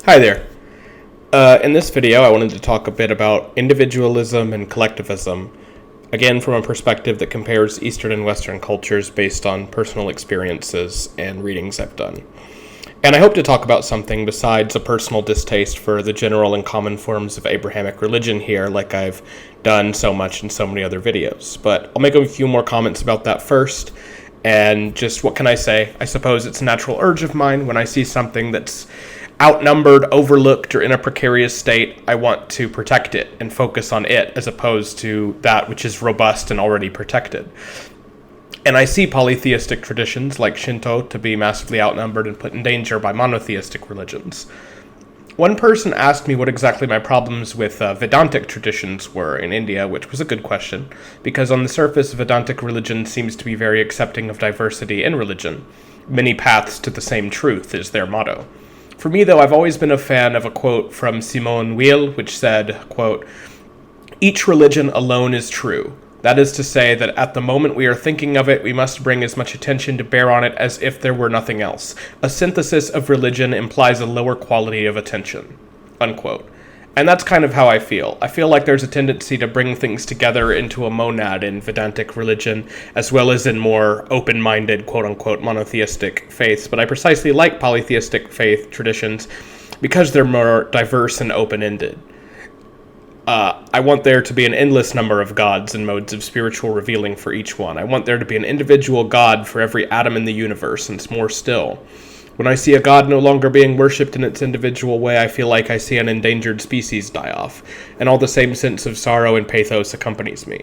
Hi there. In this video, I wanted to talk a bit about individualism and collectivism, again from a perspective that compares Eastern and Western cultures based on personal experiences and readings I've done. And I hope to talk about something besides a personal distaste for the general and common forms of Abrahamic religion here, like I've done so much in so many other videos. But I'll make a few more comments about that first. And just what can I say? I suppose it's a natural urge of mine when I see something that's outnumbered, overlooked, or in a precarious state. I want to protect it and focus on it as opposed to that which is robust and already protected. And I see polytheistic traditions like Shinto to be massively outnumbered and put in danger by monotheistic religions. One person asked me what exactly my problems with Vedantic traditions were in India, which was a good question, because on the surface, Vedantic religion seems to be very accepting of diversity in religion. Many paths to the same truth is their motto. For me, though, I've always been a fan of a quote from Simone Weil, which said, quote, "Each religion alone is true. That is to say that at the moment we are thinking of it, we must bring as much attention to bear on it as if there were nothing else. A synthesis of religion implies a lower quality of attention." Unquote. And that's kind of how I feel. I feel like there's a tendency to bring things together into a monad in Vedantic religion, as well as in more open-minded, quote-unquote, monotheistic faiths. But I precisely like polytheistic faith traditions because they're more diverse and open-ended. I want there to be an endless number of gods and modes of spiritual revealing for each one. I want there to be an individual god for every atom in the universe, and more still. When I see a god no longer being worshipped in its individual way, I feel like I see an endangered species die off, and all the same sense of sorrow and pathos accompanies me.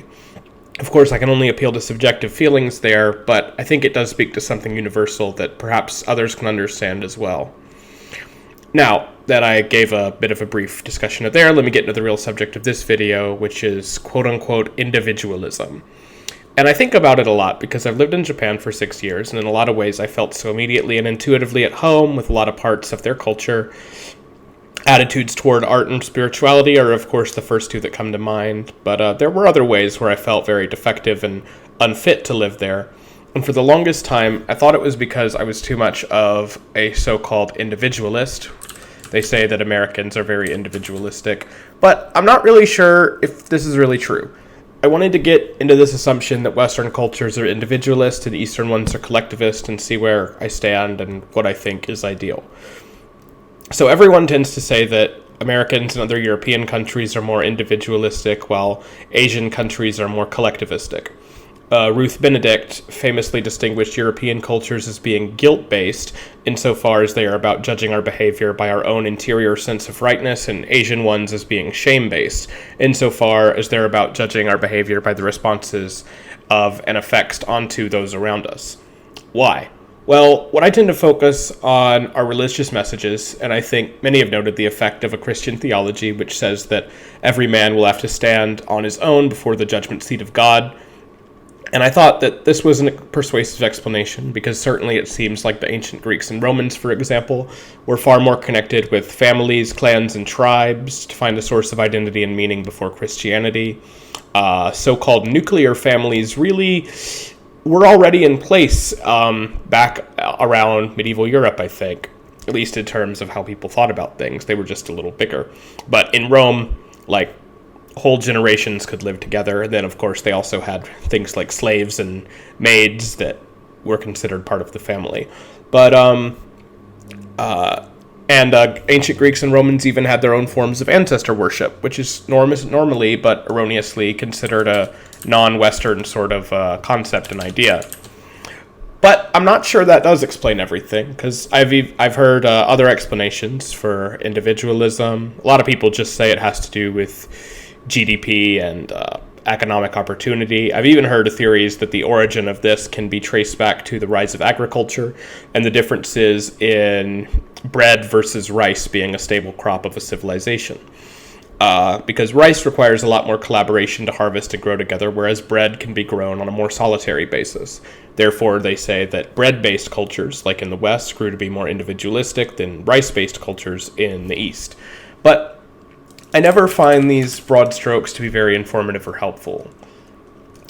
Of course, I can only appeal to subjective feelings there, but I think it does speak to something universal that perhaps others can understand as well. Now that I gave a bit of a brief discussion of there, let me get into the real subject of this video, which is quote-unquote individualism. And I think about it a lot because I've lived in Japan for 6 years, and in a lot of ways I felt so immediately and intuitively at home with a lot of parts of their culture. Attitudes toward art and spirituality are, of course, the first two that come to mind, but there were other ways where I felt very defective and unfit to live there. And for the longest time, I thought it was because I was too much of a so-called individualist. They say that Americans are very individualistic, but I'm not really sure if this is really true. I wanted to get into this assumption that Western cultures are individualist and Eastern ones are collectivist and see where I stand and what I think is ideal. So everyone tends to say that Americans and other European countries are more individualistic while Asian countries are more collectivistic. Ruth Benedict famously distinguished European cultures as being guilt-based insofar as they are about judging our behavior by our own interior sense of rightness, and Asian ones as being shame-based insofar as they're about judging our behavior by the responses of and effects onto those around us. Why? Well, what I tend to focus on are religious messages, and I think many have noted the effect of a Christian theology which says that every man will have to stand on his own before the judgment seat of God. And I thought that this was a persuasive explanation because certainly it seems like the ancient Greeks and Romans, for example, were far more connected with families, clans, and tribes to find a source of identity and meaning before Christianity. So-called nuclear families really were already in place back around medieval Europe, I think, at least in terms of how people thought about things. They were just a little bigger. But in Rome, like, whole generations could live together. And then, of course, they also had things like slaves and maids that were considered part of the family. But ancient Greeks and Romans even had their own forms of ancestor worship, which is normally, but erroneously, considered a non-Western sort of concept and idea. But I'm not sure that does explain everything, because I've heard other explanations for individualism. A lot of people just say it has to do with GDP and economic opportunity. I've even heard of theories that the origin of this can be traced back to the rise of agriculture and the differences in bread versus rice being a stable crop of a civilization. Because rice requires a lot more collaboration to harvest and grow together, whereas bread can be grown on a more solitary basis. Therefore, they say that bread-based cultures, like in the West, grew to be more individualistic than rice-based cultures in the East. But I never find these broad strokes to be very informative or helpful.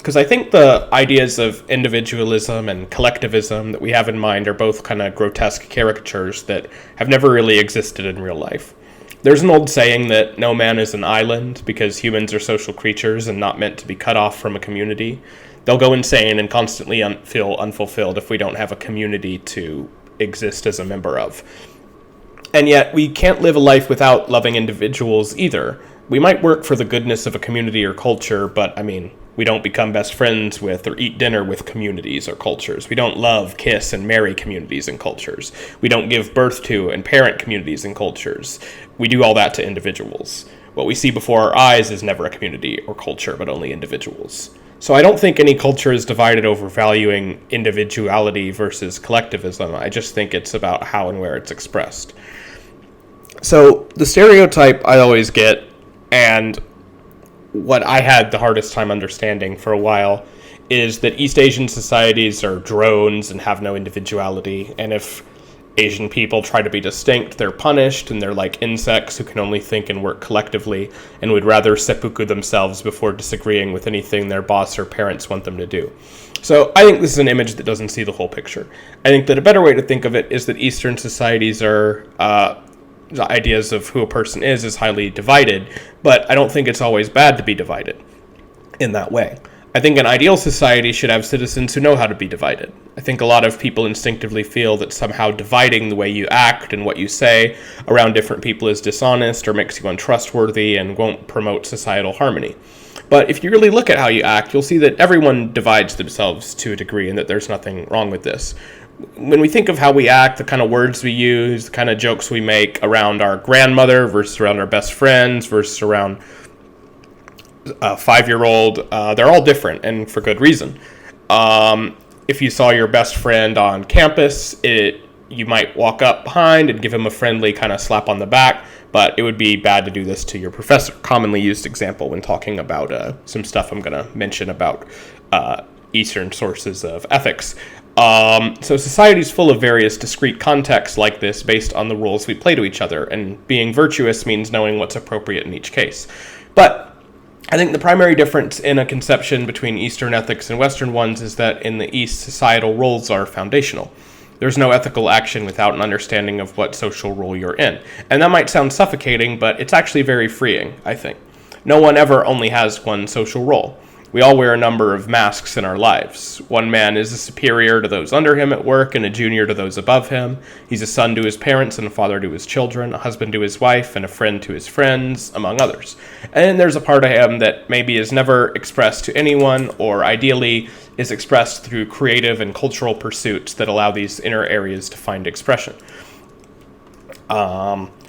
Because I think the ideas of individualism and collectivism that we have in mind are both kind of grotesque caricatures that have never really existed in real life. There's an old saying that no man is an island because humans are social creatures and not meant to be cut off from a community. They'll go insane and constantly feel unfulfilled if we don't have a community to exist as a member of. And yet, we can't live a life without loving individuals either. We might work for the goodness of a community or culture, but, we don't become best friends with or eat dinner with communities or cultures. We don't love, kiss, and marry communities and cultures. We don't give birth to and parent communities and cultures. We do all that to individuals. What we see before our eyes is never a community or culture, but only individuals. So I don't think any culture is divided over valuing individuality versus collectivism. I just think it's about how and where it's expressed. So the stereotype I always get, and what I had the hardest time understanding for a while, is that East Asian societies are drones and have no individuality, and if Asian people try to be distinct, they're punished, and they're like insects who can only think and work collectively, and would rather seppuku themselves before disagreeing with anything their boss or parents want them to do. So I think this is an image that doesn't see the whole picture. I think that a better way to think of it is that Eastern societies are the ideas of who a person is highly divided, but I don't think it's always bad to be divided in that way. I think an ideal society should have citizens who know how to be divided. I think a lot of people instinctively feel that somehow dividing the way you act and what you say around different people is dishonest or makes you untrustworthy and won't promote societal harmony. But if you really look at how you act, you'll see that everyone divides themselves to a degree and that there's nothing wrong with this. When we think of how we act, the kind of words we use, the kind of jokes we make around our grandmother versus around our best friends versus around a 5-year-old, they're all different, and for good reason. If you saw your best friend on campus, you might walk up behind and give him a friendly kind of slap on the back, but it would be bad to do this to your professor. Commonly used example when talking about some stuff I'm going to mention about Eastern sources of ethics. So society's full of various discrete contexts like this based on the roles we play to each other, and being virtuous means knowing what's appropriate in each case. But I think the primary difference in a conception between Eastern ethics and Western ones is that in the East, societal roles are foundational. There's no ethical action without an understanding of what social role you're in. And that might sound suffocating, but it's actually very freeing, I think. No one ever only has one social role. We all wear a number of masks in our lives. One man is a superior to those under him at work and a junior to those above him. He's a son to his parents and a father to his children, a husband to his wife, and a friend to his friends, among others. And then there's a part of him that maybe is never expressed to anyone, or ideally is expressed through creative and cultural pursuits that allow these inner areas to find expression.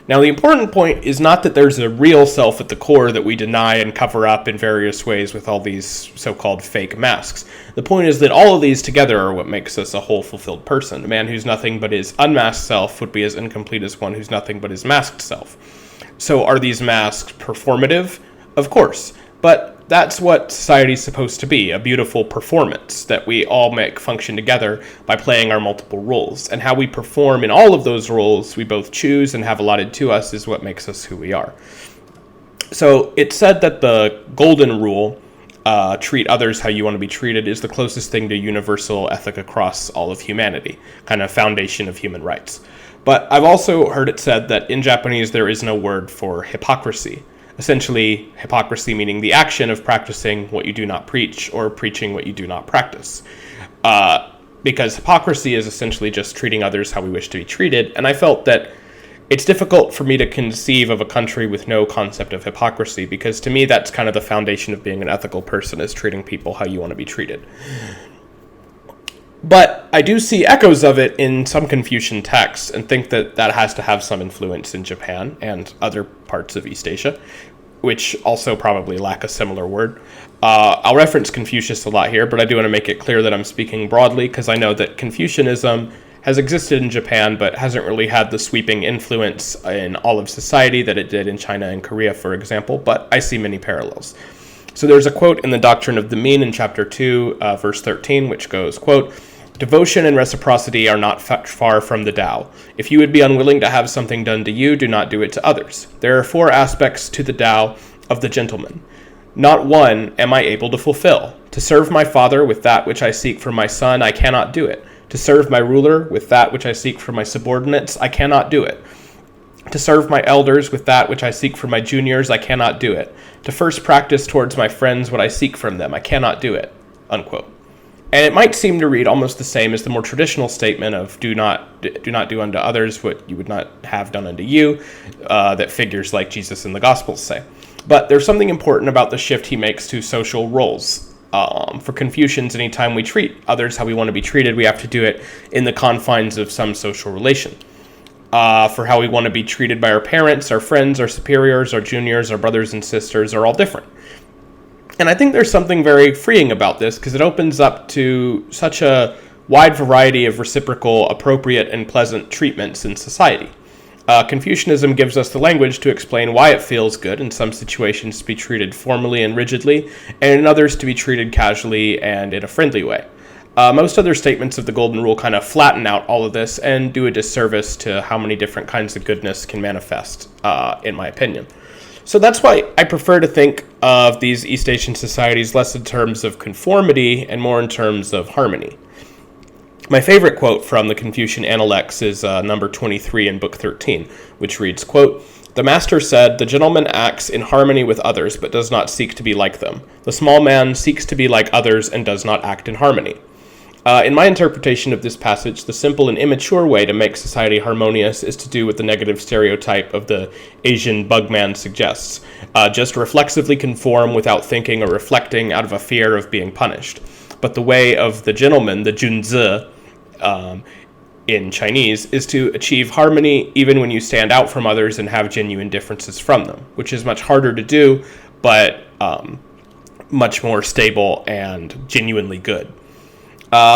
Now, the important point is not that there's a real self at the core that we deny and cover up in various ways with all these so-called fake masks. The point is that all of these together are what makes us a whole fulfilled person. A man who's nothing but his unmasked self would be as incomplete as one who's nothing but his masked self. So are these masks performative? Of course. But that's what society's supposed to be, a beautiful performance that we all make function together by playing our multiple roles. And how we perform in all of those roles we both choose and have allotted to us is what makes us who we are. So it's said that the golden rule, treat others how you want to be treated, is the closest thing to universal ethic across all of humanity, kind of foundation of human rights. But I've also heard it said that in Japanese there is no word for hypocrisy. Essentially, hypocrisy meaning the action of practicing what you do not preach or preaching what you do not practice. Because hypocrisy is essentially just treating others how we wish to be treated, and I felt that it's difficult for me to conceive of a country with no concept of hypocrisy, because to me that's kind of the foundation of being an ethical person, is treating people how you want to be treated. But I do see echoes of it in some Confucian texts and think that that has to have some influence in Japan and other parts of East Asia, which also probably lack a similar word. I'll reference Confucius a lot here, but I do want to make it clear that I'm speaking broadly because I know that Confucianism has existed in Japan but hasn't really had the sweeping influence in all of society that it did in China and Korea, for example, but I see many parallels. So there's a quote in the Doctrine of the Mean in chapter 2, verse 13, which goes, quote, "Devotion and reciprocity are not far from the Tao. If you would be unwilling to have something done to you, do not do it to others. There are 4 aspects to the Tao of the gentleman. Not one am I able to fulfill. To serve my father with that which I seek from my son, I cannot do it. To serve my ruler with that which I seek from my subordinates, I cannot do it. To serve my elders with that which I seek from my juniors, I cannot do it. To first practice towards my friends what I seek from them, I cannot do it." Unquote. And it might seem to read almost the same as the more traditional statement of do not do unto others what you would not have done unto you, that figures like Jesus in the Gospels say. But there's something important about the shift he makes to social roles. For Confucians, anytime we treat others how we want to be treated, we have to do it in the confines of some social relation. For how we want to be treated by our parents, our friends, our superiors, our juniors, our brothers and sisters are all different. And I think there's something very freeing about this because it opens up to such a wide variety of reciprocal, appropriate, and pleasant treatments in society. Confucianism gives us the language to explain why it feels good in some situations to be treated formally and rigidly, and in others to be treated casually and in a friendly way. Most other statements of the Golden Rule kind of flatten out all of this and do a disservice to how many different kinds of goodness can manifest, in my opinion. So that's why I prefer to think of these East Asian societies less in terms of conformity and more in terms of harmony. My favorite quote from the Confucian Analects is number 23 in Book 13, which reads, quote, "The master said, the gentleman acts in harmony with others, but does not seek to be like them. The small man seeks to be like others and does not act in harmony." In my interpretation of this passage, the simple and immature way to make society harmonious is to do what the negative stereotype of the Asian bugman suggests. Just reflexively conform without thinking or reflecting out of a fear of being punished. But the way of the gentleman, the junzi, in Chinese, is to achieve harmony even when you stand out from others and have genuine differences from them, which is much harder to do, but much more stable and genuinely good.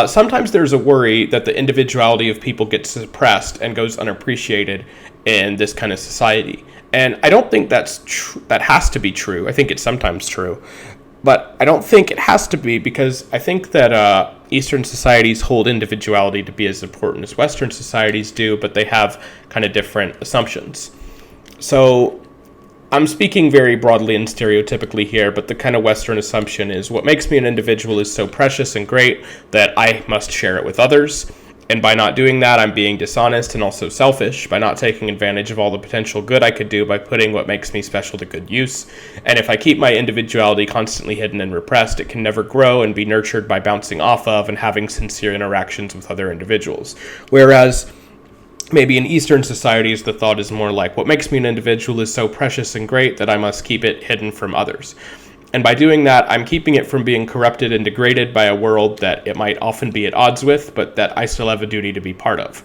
Sometimes there's a worry that the individuality of people gets suppressed and goes unappreciated in this kind of society. And I don't think that has to be true. I think it's sometimes true. But I don't think it has to be, because I think that Eastern societies hold individuality to be as important as Western societies do, but they have kind of different assumptions. So I'm speaking very broadly and stereotypically here, but the kind of Western assumption is what makes me an individual is so precious and great that I must share it with others. And by not doing that, I'm being dishonest and also selfish by not taking advantage of all the potential good I could do by putting what makes me special to good use. And if I keep my individuality constantly hidden and repressed, it can never grow and be nurtured by bouncing off of and having sincere interactions with other individuals. Whereas maybe in Eastern societies, the thought is more like, what makes me an individual is so precious and great that I must keep it hidden from others. And by doing that, I'm keeping it from being corrupted and degraded by a world that it might often be at odds with, but that I still have a duty to be part of.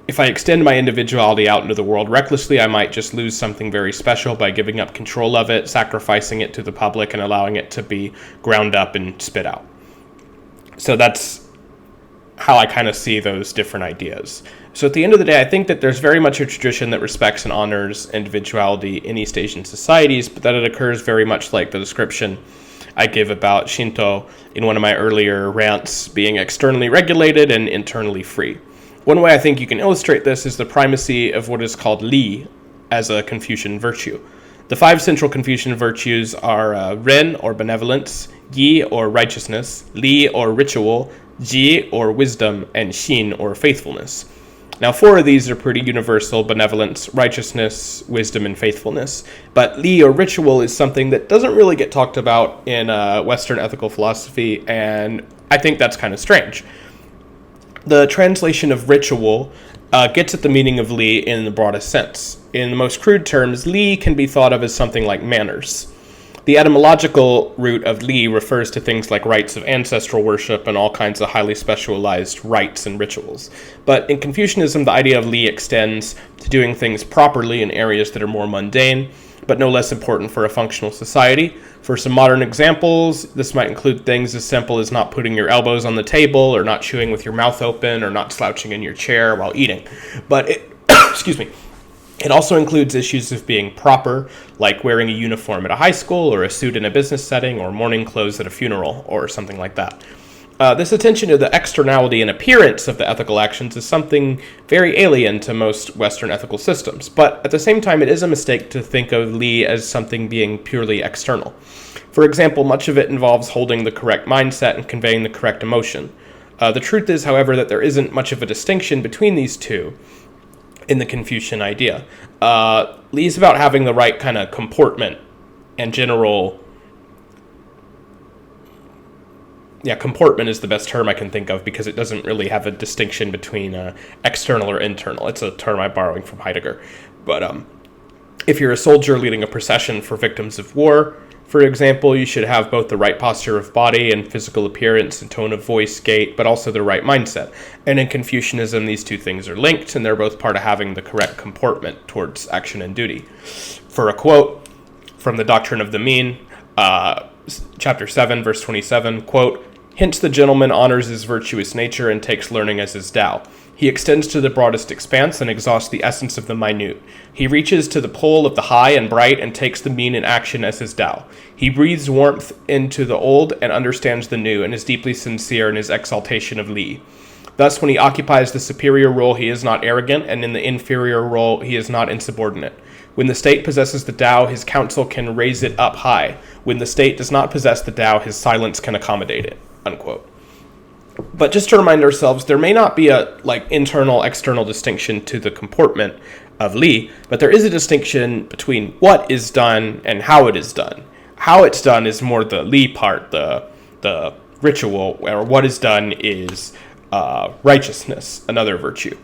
If I extend my individuality out into the world recklessly, I might just lose something very special by giving up control of it, sacrificing it to the public, and allowing it to be ground up and spit out. So that's how I kind of see those different ideas. So at the end of the day, I think that there's very much a tradition that respects and honors individuality in East Asian societies, but that it occurs very much like the description I give about Shinto in one of my earlier rants, being externally regulated and internally free. One way I think you can illustrate this is the primacy of what is called li as a Confucian virtue. The 5 central Confucian virtues are ren, or benevolence, yi, or righteousness, li, or ritual, ji, or wisdom, and xin, or faithfulness. Now, 4 of these are pretty universal: benevolence, righteousness, wisdom, and faithfulness. But li, or ritual, is something that doesn't really get talked about in Western ethical philosophy, and I think that's kind of strange. The translation of ritual gets at the meaning of li in the broadest sense. In the most crude terms, li can be thought of as something like manners. The etymological root of li refers to things like rites of ancestral worship and all kinds of highly specialized rites and rituals. But in Confucianism, the idea of li extends to doing things properly in areas that are more mundane, but no less important for a functional society. For some modern examples, this might include things as simple as not putting your elbows on the table, or not chewing with your mouth open, or not slouching in your chair while eating. But it also includes issues of being proper, like wearing a uniform at a high school, or a suit in a business setting, or morning clothes at a funeral, or something like that. This attention to the externality and appearance of the ethical actions is something very alien to most Western ethical systems, but at the same time it is a mistake to think of Li as something being purely external. For example, much of it involves holding the correct mindset and conveying the correct emotion. The truth is, however, that there isn't much of a distinction between these two in the Confucian idea. Li is about having the right kind of comportment and general... comportment is the best term I can think of because it doesn't really have a distinction between external or internal. It's a term I'm borrowing from Heidegger. But if you're a soldier leading a procession for victims of war, for example, you should have both the right posture of body and physical appearance and tone of voice, gait, but also the right mindset. And in Confucianism, these two things are linked, and they're both part of having the correct comportment towards action and duty. For a quote from the Doctrine of the Mean, chapter 7, verse 27, quote, "Hence the gentleman honors his virtuous nature and takes learning as his Tao. He extends to the broadest expanse and exhausts the essence of the minute. He reaches to the pole of the high and bright and takes the mean in action as his Tao. He breathes warmth into the old and understands the new and is deeply sincere in his exaltation of Li. Thus, when he occupies the superior role, he is not arrogant, and in the inferior role, he is not insubordinate. When the state possesses the Tao, his counsel can raise it up high. When the state does not possess the Tao, his silence can accommodate it." Unquote. But just to remind ourselves, there may not be a internal-external distinction to the comportment of Li, but there is a distinction between what is done and how it is done. How it's done is more the Li part, the ritual, or what is done is righteousness, another virtue,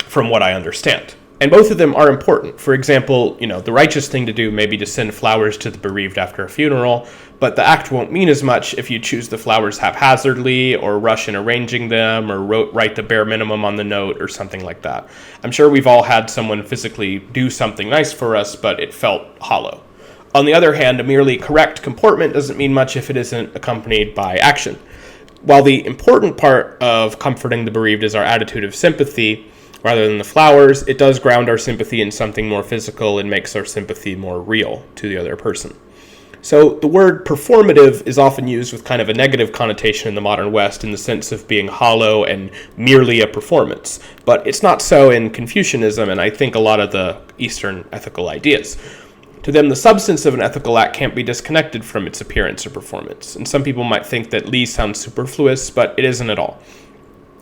from what I understand. And both of them are important. For example, the righteous thing to do may be to send flowers to the bereaved after a funeral, but the act won't mean as much if you choose the flowers haphazardly, or rush in arranging them, or write the bare minimum on the note, or something like that. I'm sure we've all had someone physically do something nice for us, but it felt hollow. On the other hand, a merely correct comportment doesn't mean much if it isn't accompanied by action. While the important part of comforting the bereaved is our attitude of sympathy, rather than the flowers, it does ground our sympathy in something more physical and makes our sympathy more real to the other person. So the word performative is often used with kind of a negative connotation in the modern West in the sense of being hollow and merely a performance. But it's not so in Confucianism and I think a lot of the Eastern ethical ideas. To them, the substance of an ethical act can't be disconnected from its appearance or performance. And some people might think that Li sounds superfluous, but it isn't at all.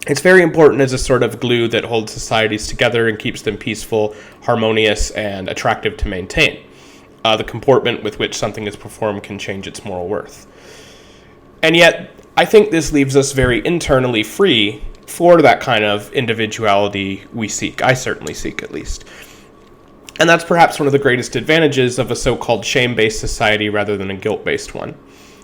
It's very important as a sort of glue that holds societies together and keeps them peaceful, harmonious, and attractive to maintain. The comportment with which something is performed can change its moral worth. And yet, I think this leaves us very internally free for that kind of individuality we seek. I certainly seek, at least. And that's perhaps one of the greatest advantages of a so-called shame-based society rather than a guilt-based one.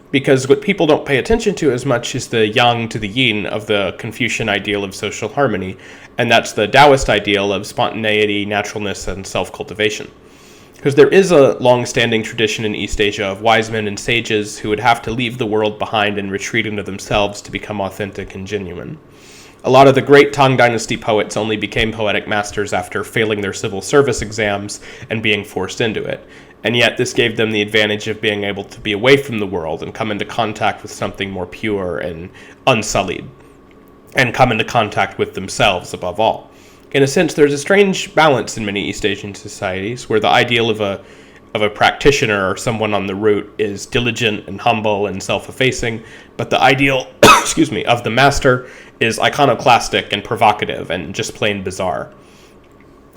Because what people don't pay attention to as much is the yang to the yin of the Confucian ideal of social harmony, and that's the Taoist ideal of spontaneity, naturalness, and self-cultivation. Because there is a long-standing tradition in East Asia of wise men and sages who would have to leave the world behind and retreat into themselves to become authentic and genuine. A lot of the great Tang Dynasty poets only became poetic masters after failing their civil service exams and being forced into it. And yet this gave them the advantage of being able to be away from the world and come into contact with something more pure and unsullied, and come into contact with themselves above all. In a sense, there's a strange balance in many East Asian societies where the ideal of a practitioner or someone on the route is diligent and humble and self-effacing, but the ideal of the master is iconoclastic and provocative and just plain bizarre.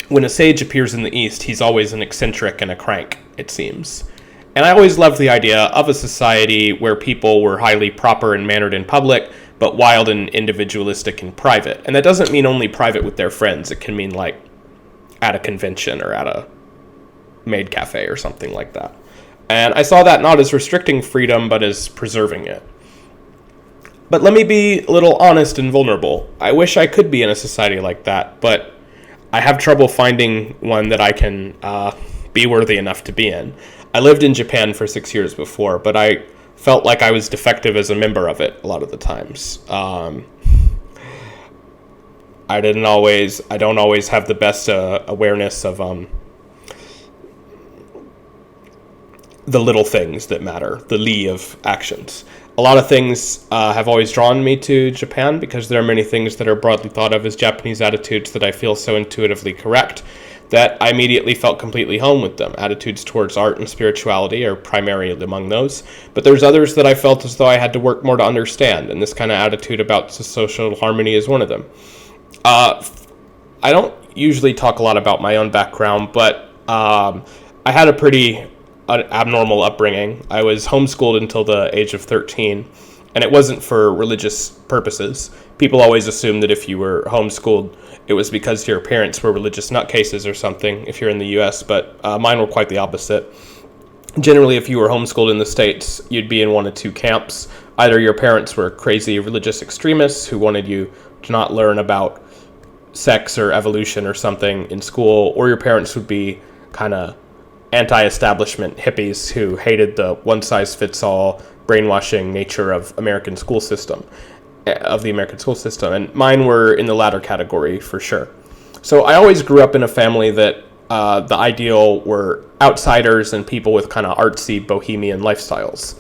When a sage appears in the East, he's always an eccentric and a crank, it seems. And I always loved the idea of a society where people were highly proper and mannered in public, but wild and individualistic in private. And that doesn't mean only private with their friends. It can mean like at a convention or at a maid cafe or something like that. And I saw that not as restricting freedom, but as preserving it. But let me be a little honest and vulnerable. I wish I could be in a society like that, but I have trouble finding one that I can be worthy enough to be in. I lived in Japan for 6 years before, but I felt like I was defective as a member of it a lot of the times. I don't always have the best awareness of the little things that matter, the Li of actions. A lot of things have always drawn me to Japan because there are many things that are broadly thought of as Japanese attitudes that I feel so intuitively correct that I immediately felt completely home with them. Attitudes towards art and spirituality are primarily among those, but there's others that I felt as though I had to work more to understand, and this kind of attitude about social harmony is one of them. I don't usually talk a lot about my own background, but I had a pretty abnormal upbringing. I was homeschooled until the age of 13, and it wasn't for religious purposes. People always assume that if you were homeschooled, it was because your parents were religious nutcases or something, if you're in the U.S., but mine were quite the opposite. Generally, if you were homeschooled in the States, you'd be in one of two camps. Either your parents were crazy religious extremists who wanted you to not learn about sex or evolution or something in school, or your parents would be kind of anti-establishment hippies who hated the one-size-fits-all brainwashing nature of the American school system, and mine were in the latter category for sure. So I always grew up in a family that the ideal were outsiders and people with kind of artsy bohemian lifestyles.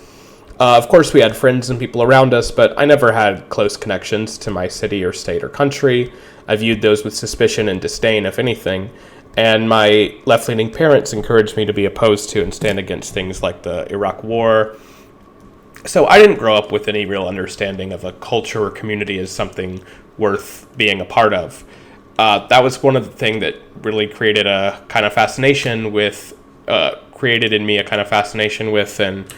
Of course, we had friends and people around us, but I never had close connections to my city or state or country. I viewed those with suspicion and disdain, if anything, and my left-leaning parents encouraged me to be opposed to and stand against things like the Iraq War. So I didn't grow up with any real understanding of a culture or community as something worth being a part of. That was one of the things that really created a kind of fascination with, and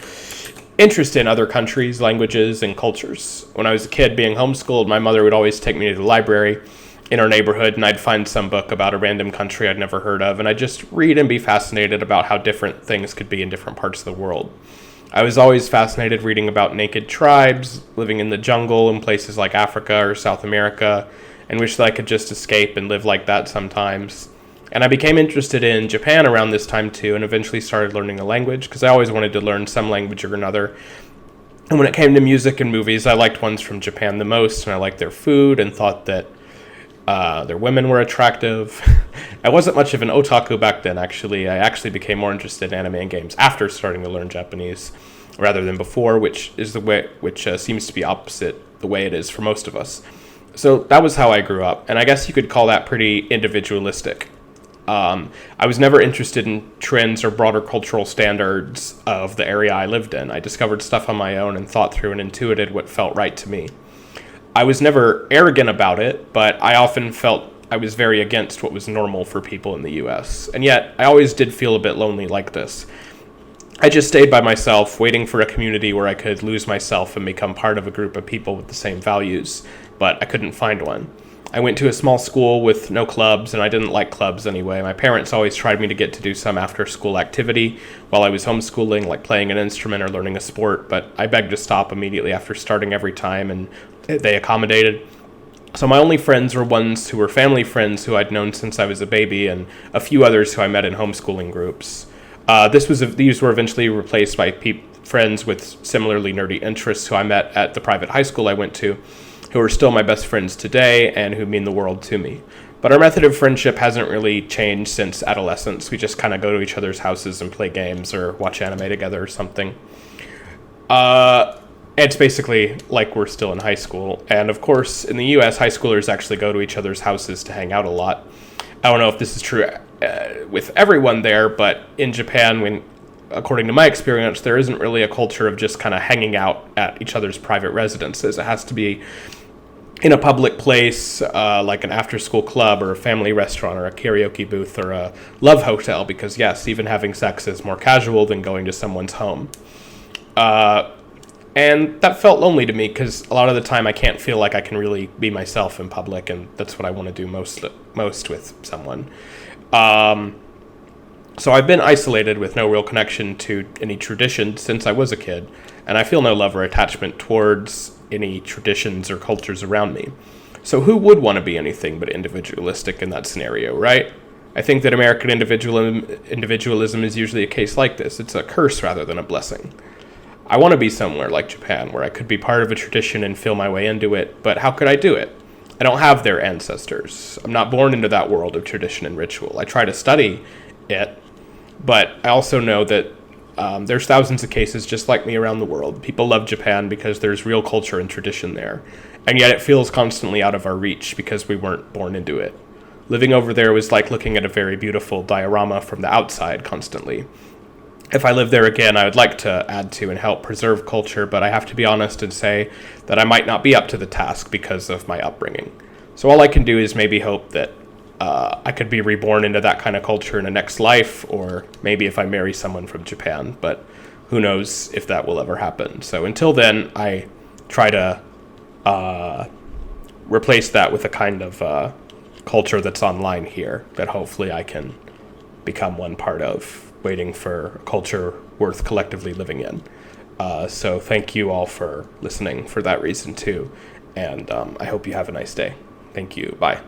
interest in other countries, languages, and cultures. When I was a kid being homeschooled, my mother would always take me to the library in our neighborhood, and I'd find some book about a random country I'd never heard of, and I'd just read and be fascinated about how different things could be in different parts of the world. I was always fascinated reading about naked tribes living in the jungle in places like Africa or South America, and wished that I could just escape and live like that sometimes. And I became interested in Japan around this time too, and eventually started learning a language, because I always wanted to learn some language or another. And when it came to music and movies, I liked ones from Japan the most, and I liked their food and thought that their women were attractive. I wasn't much of an otaku back then, actually. I actually became more interested in anime and games after starting to learn Japanese, rather than before, which seems to be opposite the way it is for most of us. So that was how I grew up, and I guess you could call that pretty individualistic. I was never interested in trends or broader cultural standards of the area I lived in. I discovered stuff on my own and thought through and intuited what felt right to me. I was never arrogant about it, but I often felt I was very against what was normal for people in the US. And yet, I always did feel a bit lonely like this. I just stayed by myself, waiting for a community where I could lose myself and become part of a group of people with the same values, but I couldn't find one. I went to a small school with no clubs, and I didn't like clubs anyway. My parents always tried me to get to do some after-school activity while I was homeschooling, like playing an instrument or learning a sport, but I begged to stop immediately after starting every time, and they accommodated. So my only friends were ones who were family friends who I'd known since I was a baby, and a few others who I met in homeschooling groups. These were eventually replaced by friends with similarly nerdy interests who I met at the private high school I went to, who are still my best friends today and who mean the world to me. But our method of friendship hasn't really changed since adolescence. We just kind of go to each other's houses and play games or watch anime together or something. It's basically like we're still in high school. And of course, in the US, high schoolers actually go to each other's houses to hang out a lot. I don't know if this is true with everyone there, but in Japan, according to my experience, there isn't really a culture of just kind of hanging out at each other's private residences. It has to be in a public place, like an after-school club or a family restaurant or a karaoke booth or a love hotel, because yes, even having sex is more casual than going to someone's home. And that felt lonely to me, because a lot of the time I can't feel like I can really be myself in public, and that's what I want to do most with someone. So I've been isolated with no real connection to any tradition since I was a kid, and I feel no love or attachment towards any traditions or cultures around me. So who would want to be anything but individualistic in that scenario, right? I think that American individualism is usually a case like this. It's a curse rather than a blessing. I want to be somewhere like Japan, where I could be part of a tradition and feel my way into it, but how could I do it? I don't have their ancestors. I'm not born into that world of tradition and ritual. I try to study it, but I also know that There's thousands of cases just like me around the world. People love Japan because there's real culture and tradition there, and yet it feels constantly out of our reach because we weren't born into it. Living over there was like looking at a very beautiful diorama from the outside constantly. If I live there again, I would like to add to and help preserve culture, but I have to be honest and say that I might not be up to the task because of my upbringing. So all I can do is maybe hope that I could be reborn into that kind of culture in a next life, or maybe if I marry someone from Japan, but who knows if that will ever happen. So until then, I try to replace that with a kind of culture that's online here that hopefully I can become one part of, waiting for a culture worth collectively living in. So thank you all for listening for that reason too, and I hope you have a nice day. Thank you. Bye.